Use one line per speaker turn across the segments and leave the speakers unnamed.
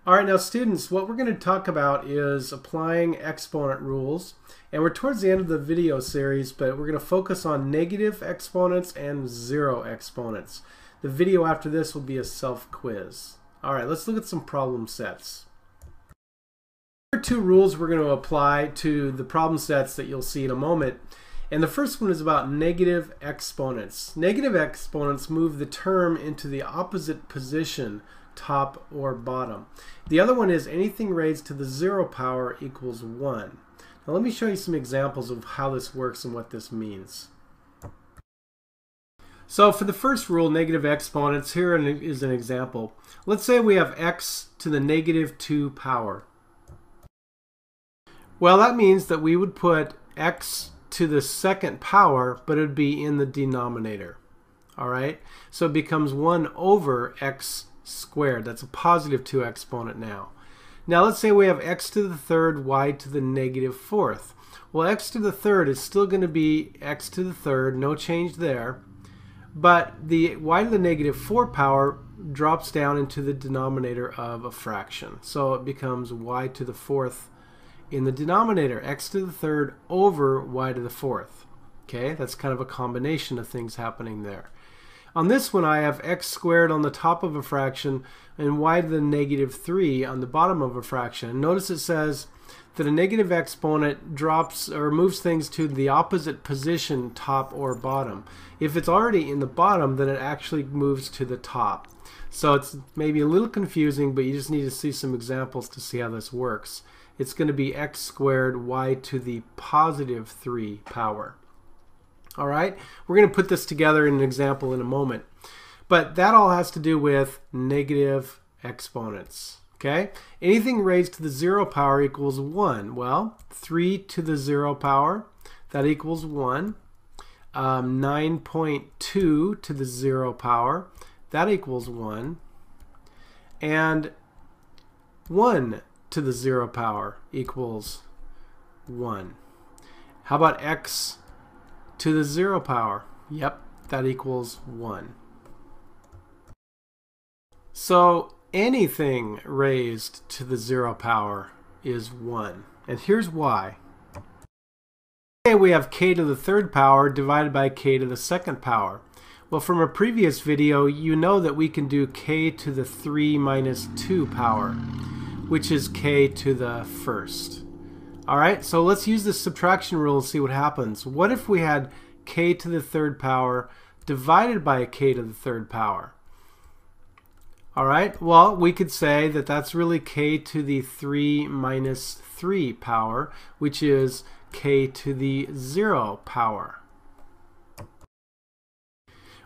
All right, now students, what we're going to talk about is applying exponent rules. And we're towards the end of the video series, but we're going to focus on negative exponents and zero exponents. The video after this will be a self-quiz. All right, let's look at some problem sets. There are two rules we're going to apply to the problem sets that you'll see in a moment. And the first one is about negative exponents. Negative exponents move the term into the opposite position, top or bottom. The other one is anything raised to the zero power equals 1. Now let me show you some examples of how this works and what this means. So for the first rule, negative exponents, here is an example. Let's say we have x to the negative 2 power. Well, that means that we would put x to the second power, but it would be in the denominator. All right, so it becomes 1 over x squared. That's a positive 2 exponent now. Now let's say we have x to the third, y to the negative fourth. Well, x to the third is still going to be x to the third, no change there. But the y to the negative 4 power drops down into the denominator of a fraction. So it becomes y to the fourth in the denominator, x to the third over y to the fourth. Okay, that's kind of a combination of things happening there. On this one, I have x squared on the top of a fraction and y to the negative 3 on the bottom of a fraction. Notice it says that a negative exponent drops or moves things to the opposite position, top or bottom. If it's already in the bottom, then it actually moves to the top. So it's maybe a little confusing, but you just need to see some examples to see how this works. It's going to be x squared y to the positive 3 power. All right, we're going to put this together in an example in a moment. But that all has to do with negative exponents. Okay, anything raised to the 0 power equals 1. Well, 3 to the 0 power, that equals 1. 9.2 to the 0 power, that equals 1. And 1 to the 0 power equals 1. How about x to the 0 power? Yep, that equals 1. So anything raised to the 0 power is 1. And here's why. Okay, we have k to the third power divided by k to the second power. Well, from a previous video, you know that we can do k to the 3 minus 2 power, which is k to the first. All right, so let's use the subtraction rule and see what happens. What if we had k to the third power divided by k to the third power? All right, well, we could say that that's really k to the 3 minus 3 power, which is k to the 0 power.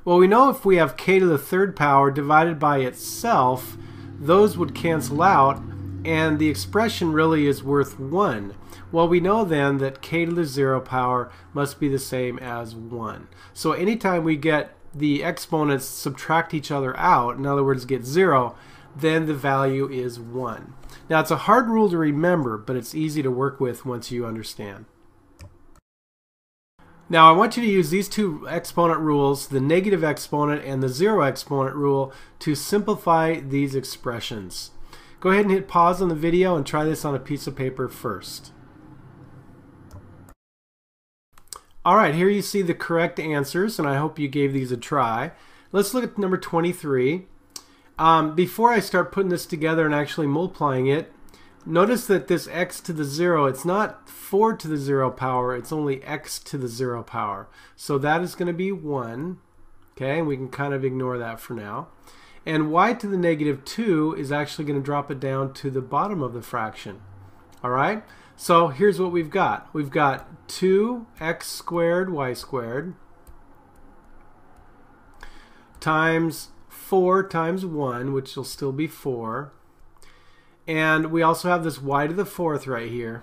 Well, we know if we have k to the third power divided by itself, those would cancel out, and the expression really is worth 1. Well, we know then that k to the 0 power must be the same as 1. So anytime we get the exponents subtract each other out, in other words get 0, then the value is 1. Now it's a hard rule to remember, but it's easy to work with once you understand. Now I want you to use these two exponent rules, the negative exponent and the 0 exponent rule, to simplify these expressions. Go ahead and hit pause on the video and try this on a piece of paper first. Alright, here you see the correct answers, and I hope you gave these a try. Let's look at number 23. Before I start putting this together and actually multiplying it, notice that this x to the 0, it's not 4 to the 0 power, it's only x to the 0 power. So that is going to be 1. Okay, and we can kind of ignore that for now. And y to the negative 2 is actually going to drop it down to the bottom of the fraction. All right, so here's what we've got. We've got 2x squared y squared times 4 times 1, which will still be 4. And we also have this y to the fourth right here.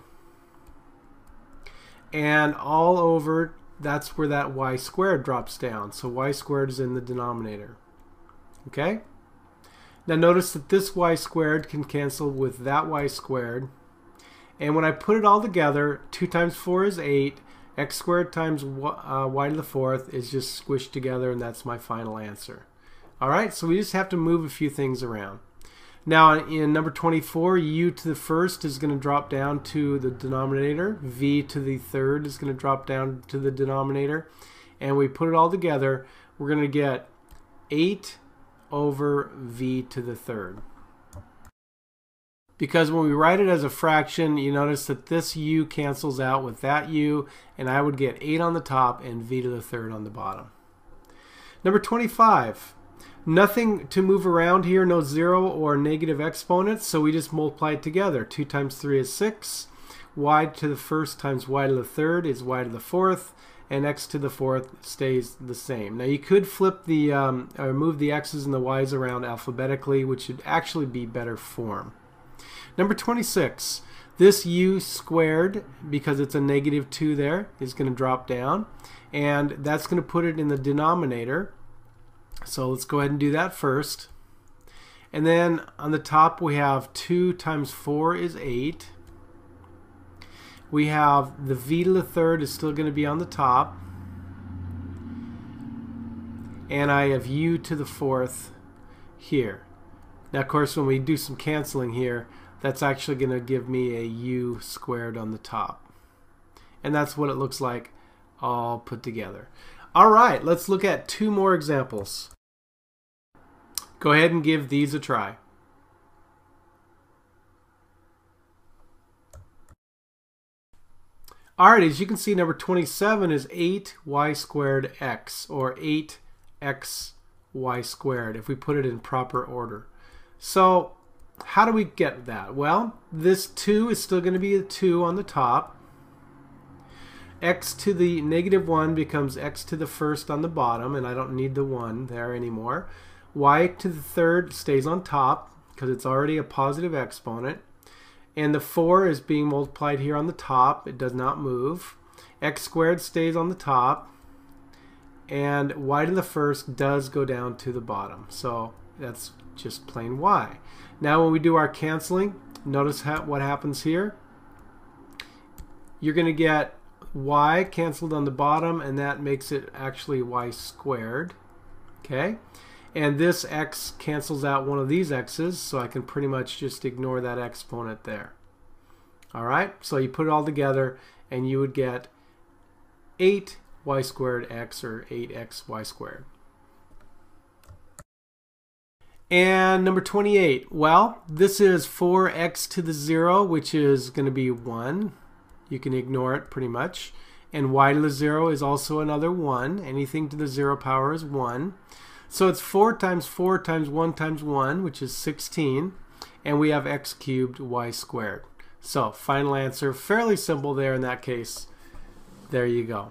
And all over, that's where that y squared drops down. So y squared is in the denominator. Okay? Now notice that this y squared can cancel with that y squared. And when I put it all together, 2 times 4 is 8. X squared times y to the fourth is just squished together, and that's my final answer. All right, so we just have to move a few things around. Now in number 24, u to the first is going to drop down to the denominator. V to the third is going to drop down to the denominator. And we put it all together, we're going to get 8 over v to the third. Because when we write it as a fraction, you notice that this u cancels out with that u, and I would get 8 on the top and v to the third on the bottom. Number 25. Nothing to move around here, no zero or negative exponents, so we just multiply it together. 2 times 3 is 6. Y to the first times y to the third is y to the fourth, and x to the fourth stays the same. Now you could flip the, or move the x's and the y's around alphabetically, which would actually be better form. Number 26. This u squared, because it's a negative 2 there, is going to drop down, and that's going to put it in the denominator. So let's go ahead and do that first. And then on the top we have 2 times 4 is 8. We have the v to the third is still going to be on the top. And I have u to the fourth here. Now of course when we do some canceling here, that's actually going to give me a u squared on the top. And that's what it looks like all put together. Alright, let's look at 2 more examples. Go ahead and give these a try. Alright, as you can see, number 27 is 8y squared x, or 8xy squared, if we put it in proper order. So, how do we get that? Well, this 2 is still going to be a 2 on the top. X to the negative 1 becomes x to the first on the bottom, and I don't need the 1 there anymore. Y to the third stays on top because it's already a positive exponent. And the 4 is being multiplied here on the top. It does not move. X squared stays on the top. And y to the first does go down to the bottom. So that's just plain y. Now when we do our canceling, notice what happens here. You're going to get y canceled on the bottom, and that makes it actually y squared. Okay? And this x cancels out one of these x's, so I can pretty much just ignore that exponent there. Alright, so you put it all together and you would get 8y squared x, or 8xy squared. And number 28, well, this is 4x to the 0, which is going to be 1. You can ignore it pretty much. And y to the 0 is also another 1. Anything to the 0 power is 1. So it's 4 times 4 times 1 times 1, which is 16. And we have x cubed y squared. So final answer, fairly simple there in that case. There you go.